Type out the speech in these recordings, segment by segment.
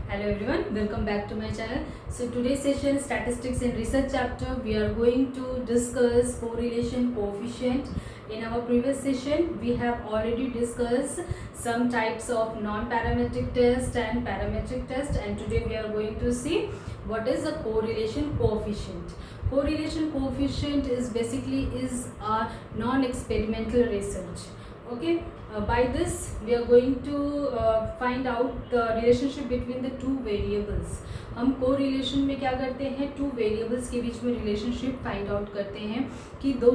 Hello everyone, welcome back to my channel. So today's session, statistics and research chapter, we are going to discuss correlation coefficient. In our previous session, we have already discussed some types of non-parametric test and parametric test, and today we are going to see what is a correlation coefficient. Correlation coefficient is basically a non-experimental research. Okay, by this we are going to find out the relationship between the two variables. हम correlation में क्या करते हैं, two variables के बीच में relationship find out करते हैं कि टू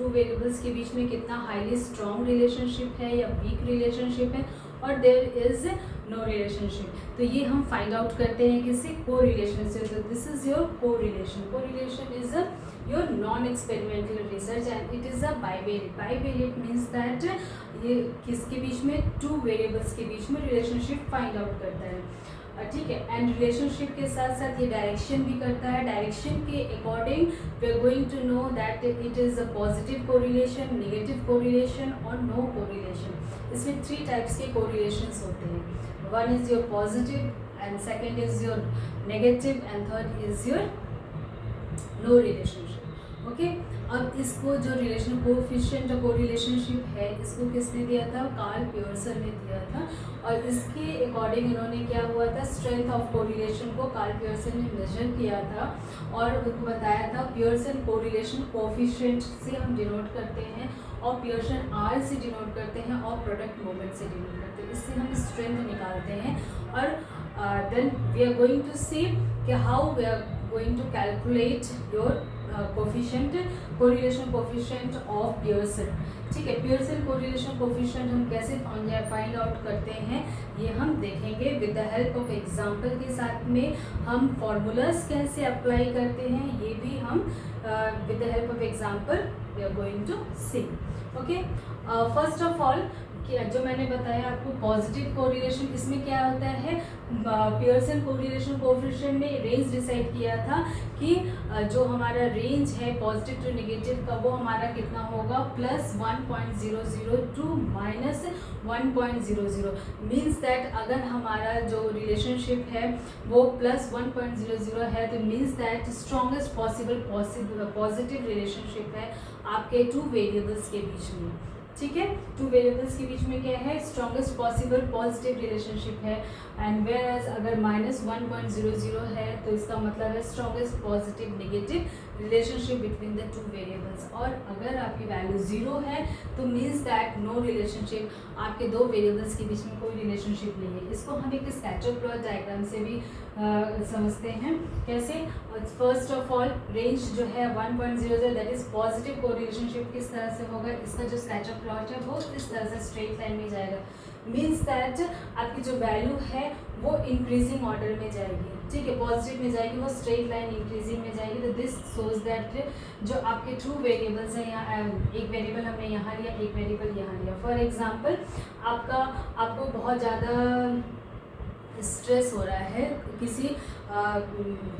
वेरिएबल्स के बीच में कितना हाईली स्ट्रॉन्ग रिलेशनशिप है या वीक रिलेशनशिप है और देयर इज नो रिलेशनशिप. तो ये हम फाइंड आउट करते हैं किससे, कोरिलेशन से. तो this is your correlation. Correlation is your non experimental research and it is a bivariate. Bivariate means that ये किसके बीच में, टू वेरिएबल्स के बीच में रिलेशनशिप फाइंड आउट करता है. ठीक है. एंड रिलेशनशिप के साथ साथ ये डायरेक्शन भी करता है. डायरेक्शन के according we are going to know that it is a positive correlation, negative correlation और नो कोरिलेशन. इसमें 3 टाइप्स के कोरिलेशंस होते हैं. One is your positive and second is your negative and third is your no relationship. Okay. अब इसको जो relation coefficient को relationship है, इसको किसने दिया था, कार्ल पियर्सन ने दिया था. और इसके अकॉर्डिंग इन्होंने क्या हुआ था, स्ट्रेंथ ऑफ कोरिलेशन को कार्ल पियर्सन ने मेजर किया था और उनको बताया था पियर्सन कोरिलेशन कोएफिशिएंट से हम डिनोट करते हैं और पियर्सन आर से डिनोट करते हैं और प्रोडक्ट मोमेंट से डिनोट करते हैं. इससे हम स्ट्रेंथ निकालते हैं. और then we are going to see कि how we are going to calculate your coefficient, correlation coefficient of Pearson. ठीक है. पियर्सन कोरिलेशन कोफिशिएंट हम कैसे फाइंड आउट करते हैं ये हम देखेंगे with the help of example. के साथ में हम फॉर्मूलाज कैसे अप्लाई करते हैं ये भी हम with the help of example we are going to see. Okay. First of all जो मैंने बताया आपको पॉजिटिव कोरिलेशन, इसमें क्या होता है, पियर्सन कोरिलेशन कोएफिशिएंट ने रेंज डिसाइड किया था कि जो हमारा रेंज है पॉजिटिव टू नेगेटिव का वो हमारा कितना होगा, +1.00 टू -1.00. मीन्स दैट अगर हमारा जो रिलेशनशिप है वो +1.00 है तो means that strongest possible positive relationship है आपके टू वेरिएबल्स के बीच में. ठीक है. टू वेरिएबल्स के बीच में क्या है, स्ट्रॉन्गेस्ट पॉसिबल पॉजिटिव रिलेशनशिप है. एंड वेयर एज अगर -1.00 है तो इसका मतलब है strongest positive negative relationship between the two variables. और अगर आपकी वैल्यू 0 है तो मीन्स दैट नो रिलेशनशिप, आपके दो वेरिएबल्स के बीच में कोई रिलेशनशिप नहीं है. इसको हम एक स्कैटर प्लॉट डायग्राम से भी समझते हैं. कैसे, फर्स्ट ऑफ ऑल रेंज जो है 1.00 दैट इज पॉजिटिव कोरिलेशनशिप किस तरह से होगा, इसका जो स्कैटर प्लॉट है वो इस तरह से स्ट्रेट लाइन में जाएगा. मीन्स दैट आपकी जो वैल्यू है वो इंक्रीजिंग ऑर्डर में जाएगी. ठीक है. पॉजिटिव में जाएगी, वो स्ट्रेट लाइन इंक्रीजिंग में जाएगी. तो दिस सोज दैट जो आपके टू वेरिएबल्स हैं, यहाँ एक वेरिएबल हमने यहाँ लिया, एक वेरिएबल यहाँ लिया. फॉर एग्जांपल आपको बहुत ज़्यादा स्ट्रेस हो रहा है, किसी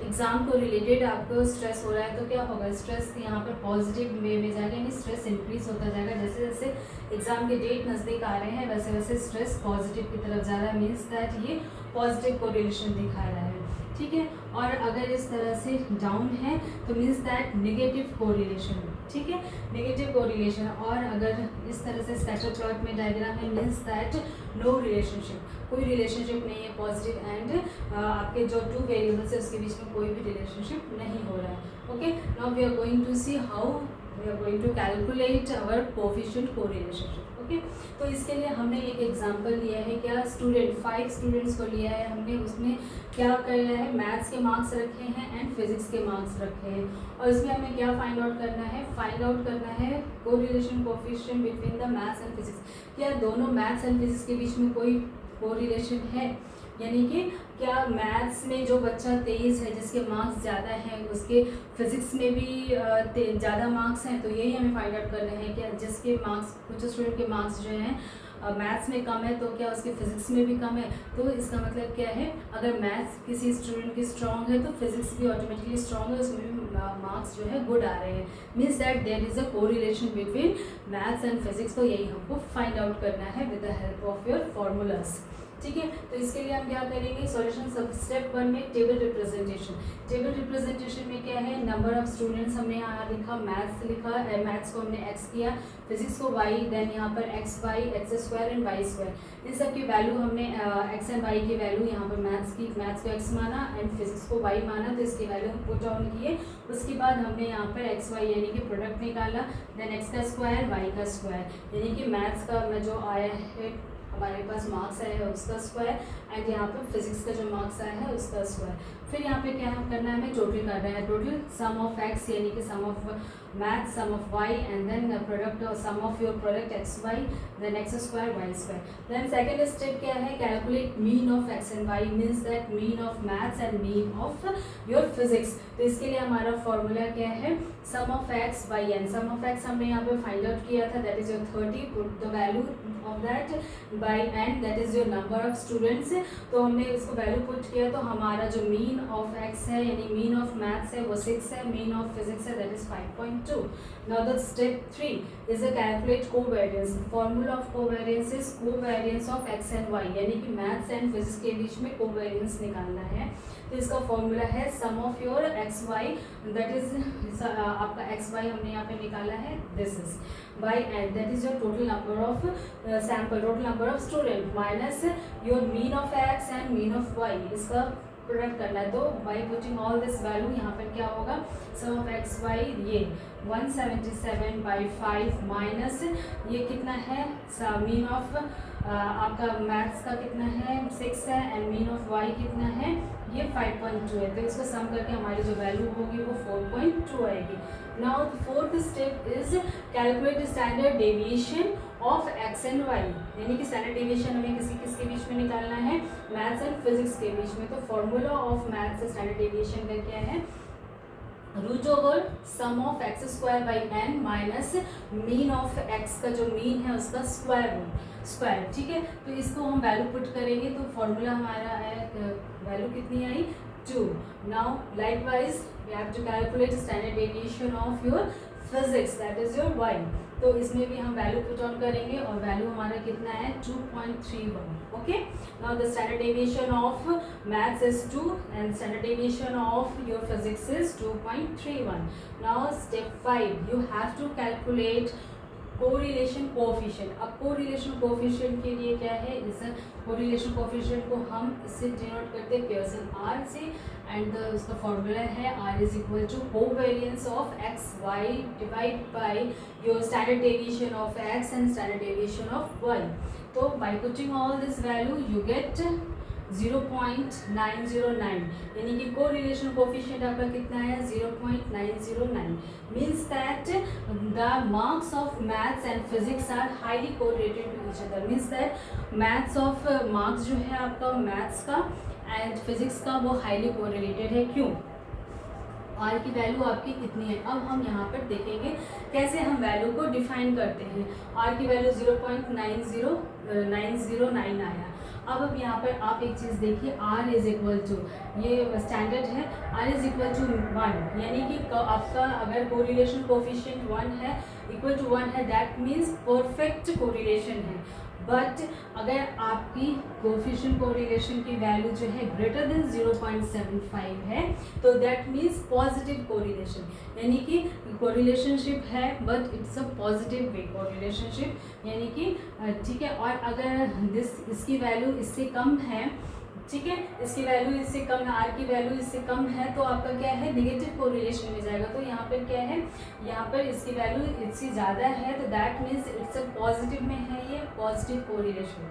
एग्ज़ाम को रिलेटेड आपको स्ट्रेस हो रहा है तो क्या होगा, स्ट्रेस यहाँ पर पॉजिटिव वे में जाएगा, यानी स्ट्रेस इंक्रीज होता जाएगा. जैसे जैसे एग्ज़ाम के डेट नज़दीक आ रहे हैं वैसे वैसे स्ट्रेस पॉजिटिव की तरफ जा रहा है. मीन्स दैट ये पॉजिटिव कोरिलेशन दिखा रहा है. ठीक है. और अगर इस तरह से डाउन है तो मीन्स दैट नेगेटिव कोरिलेशन. ठीक है. Negative correlation. और अगर इस तरह से स्कैटर प्लॉट में डायग्राम है मीन्स दैट नो रिलेशनशिप, कोई रिलेशनशिप नहीं है पॉजिटिव एंड आपके जो टू वेरिएबल्स है उसके बीच में कोई भी रिलेशनशिप नहीं हो रहा है. Okay. Now we are going to see how we are going to calculate our coefficient correlationship. Okay. तो इसके लिए हमने एक एग्जांपल लिया है. क्या, 5 स्टूडेंट्स को लिया है हमने. उसमें क्या किया है, मैथ्स के मार्क्स रखे हैं एंड फिजिक्स के मार्क्स रखे हैं. और इसमें हमें क्या फाइंड आउट करना है, correlation coefficient between the maths and physics. क्या दोनों मैथ्स एंड फिजिक्स के बीच में कोई कोरिलेशन है, यानी कि क्या मैथ्स में जो बच्चा तेज़ है जिसके मार्क्स ज़्यादा हैं उसके फिज़िक्स में भी ज़्यादा मार्क्स हैं. तो यही हमें फाइंड आउट करना है कि जिसके मार्क्स, कुछ स्टूडेंट के मार्क्स जो हैं मैथ्स में कम है तो क्या उसके फिज़िक्स में भी कम है. तो इसका मतलब क्या है, अगर मैथ्स किसी स्टूडेंट की स्ट्रॉन्ग है तो फिज़िक्स भी ऑटोमेटिकली स्ट्रॉन्ग है, उसमें भी मार्क्स जो है गुड आ रहे हैं. Means that there is a correlation between maths and physics. तो यही हमको फाइंड आउट करना है with the help of your formulas. ठीक है। तो इसके लिए हम क्या करेंगे, सॉल्यूशन सब स्टेप 1 में टेबल रिप्रेजेंटेशन। टेबल रिप्रेजेंटेशन में क्या है, नंबर ऑफ स्टूडेंट्स हमने यहाँ लिखा, मैथ्स लिखा, मैथ्स को हमने x किया, फिजिक्स को y, देन यहाँ पर x Y, X square and Y square, इन सब की वैल्यू हमने x एंड y की वैल्यू यहाँ पर मैथ्स को x माना एंड फिजिक्स को y माना, तो इसकी वैल्यू हम पुट डाउन किए। उसके बाद हमने यहाँ पर x y यानी कि प्रोडक्ट निकाला, देन x का स्क्वायर y का स्क्वायर, यानी कि मैथ्स का जो आया है हमारे पास मार्क्स आया है उसका स्क्वायर, एंड यहाँ पे फिजिक्स का जो मार्क्स आया है उसका स्क्वायर। फिर यहाँ पे क्या करना है, हमें टोटल करना है, टोटल सम ऑफ x यानी कि sum of math, sum of y, and then product sum of your product x y, then x square y square. Then second step क्या है, calculate mean of x and y, means that mean of maths and mean of your physics. तो इसके लिए हमारा formula क्या है, sum of x by n। Sum of x हमने यहाँ पे फाइंड आउट किया था, that is your 30, put the value of that by n, that is your number of students. तो हमने इसको वैल्यू पुट किया, तो हमारा जो मीन ऑफ x है यानी मीन ऑफ मैथ्स है वो 6 है, मीन ऑफ फिजिक्स है that is 5.2। Now the step 3 is a calculate covariance. Formula of covariance is covariance of x and y, यानी कि मैथ्स एंड फिजिक्स के बीच में कोवेरिएंस निकालना है। तो इसका फॉर्मूला है sum of your X Y, that is आपका एक्स वाई हमने यहाँ पे निकाला है, this is by N, that is your total number of sample, total number of student, minus your mean of X and mean of Y, इसका product करना है। तो by putting all this value यहाँ पर क्या होगा, सम ऑफ एक्स वाई ये 177/5 minus ये कितना है, मीन ऑफ आपका मैथ्स का कितना है 6 है, एंड मीन ऑफ वाई कितना है ये 5.2 है। तो इसको सम करके हमारी जो वैल्यू होगी वो 4.2 आएगी। Now fourth step is calculate standard deviation of X and Y, यानी कि स्टैंडर्ड डेविएशन हमें किसके बीच में निकालना है, मैथ्स एंड फिजिक्स के बीच में। तो formula of maths standard deviation का क्या है, root over sum of X square by N minus mean of X का जो मीन है उसका स्क्वायर, ठीक है। तो इसको हम वैल्यू पुट करेंगे, तो फॉर्मूला हमारा है, वैल्यू कितनी आई 2। Now likewise we have to calculate standard deviation of your physics, that is your Y. तो इसमें भी हम वैल्यू पुट ऑन करेंगे और वैल्यू हमारा कितना है 2.31। Okay, now the standard deviation of maths is 2 and standard deviation of your physics is 2.31। Now step 5 you have to calculate correlation coefficient. अब कोरिलेशन कोएफिशिएंट के लिए क्या है, इस कोरिलेशन कोएफिशिएंट को हम इससे डिनोट करते हैं पेयरसन आर से, एंड उसका फॉर्मूला है R is equal to covariance of X Y divide by your standard deviation of X and standard deviation of Y. तो by putting all this value you get 0.909, यानी कि correlation coefficient आपका कितना है 0.909, means that the marks of maths and physics are highly correlated to each other, means that maths of marks जो है आपका maths का एंड फिजिक्स का वो हाईली कोरिलेटेड है। क्यों, आर की वैल्यू आपकी कितनी है। अब हम यहाँ पर देखेंगे कैसे हम वैल्यू को डिफाइन करते हैं। आर की वैल्यू 0.909 आया। अब यहाँ पर आप एक चीज़ देखिए, r इज इक्वल टू, ये स्टैंडर्ड है, r इज इक्वल टू 1, यानी कि आपका अगर कोरिलेशन कोएफिशिएंट 1 है, इक्वल टू 1 है, दैट मीन्स परफेक्ट कोरिलेशन है। बट अगर आपकी कोएफिशिएंट कोरिलेशन की वैल्यू जो है ग्रेटर देन 0.75 है, तो दैट मीन्स पॉजिटिव कोरिलेशन, यानी कि कोरिलेशनशिप है but it's a positive way correlationship, यानी कि ठीक है। और अगर इसकी वैल्यू इससे कम है, ठीक है, इसकी वैल्यू इससे कम है, आर की वैल्यू इससे कम है, तो आपका क्या है नेगेटिव कोरिलेशन में जाएगा। तो यहाँ पर क्या है, यहाँ पर इसकी वैल्यू इससे ज़्यादा है, तो that means it's a positive में है, ये पॉजिटिव कोरिलेशन,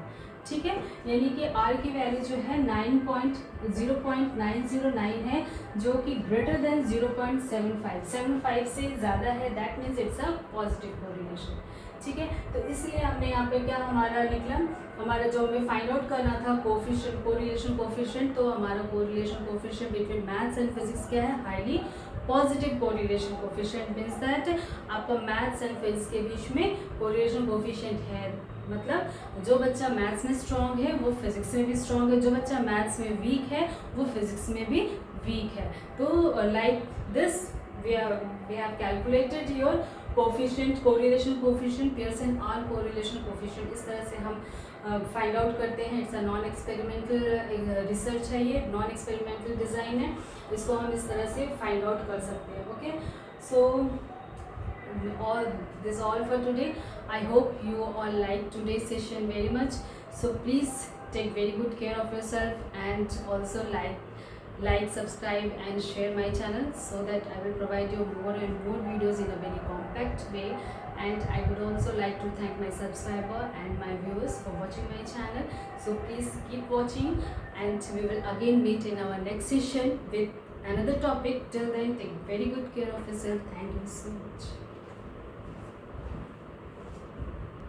ठीक है। यानी कि आर की वैल्यू जो है 0.909 है, जो कि ग्रेटर देन 0.75 से ज़्यादा है, that means it's a positive correlation, ठीक है। तो इसलिए हमने यहाँ पे क्या हमारा निकला, हमारा जो हमें फाइंड आउट करना था कोएफिशिएंट, कोरिलेशन कोएफिशिएंट, तो हमारा correlation coefficient between maths and physics क्या है, highly positive correlation coefficient, means that आपका मैथ्स एंड फिजिक्स के बीच में कोरिलेशन कोएफिशिएंट है, मतलब जो बच्चा मैथ्स में स्ट्रॉन्ग है वो फिजिक्स में भी स्ट्रॉन्ग है, जो बच्चा मैथ्स में वीक है वो फिजिक्स में भी वीक है। तो like this we have calculated your coefficient, correlation coefficient, Pearson R correlation coefficient, इस तरह से हम फाइंड आउट करते हैं। It's a non experimental research है, ये नॉन एक्सपेरिमेंटल डिज़ाइन है, इसको हम इस तरह से फाइंड आउट कर सकते हैं। Okay, so all this all for today. I hope you all like today's session very much, so please take very good care of yourself, and also like, subscribe and share my channel, so that I will provide you more and more videos in a very compact way. And I would also like to thank my subscriber and my viewers for watching my channel. So please keep watching, and we will again meet in our next session with another topic. Till then, take very good care of yourself. Thank you so much.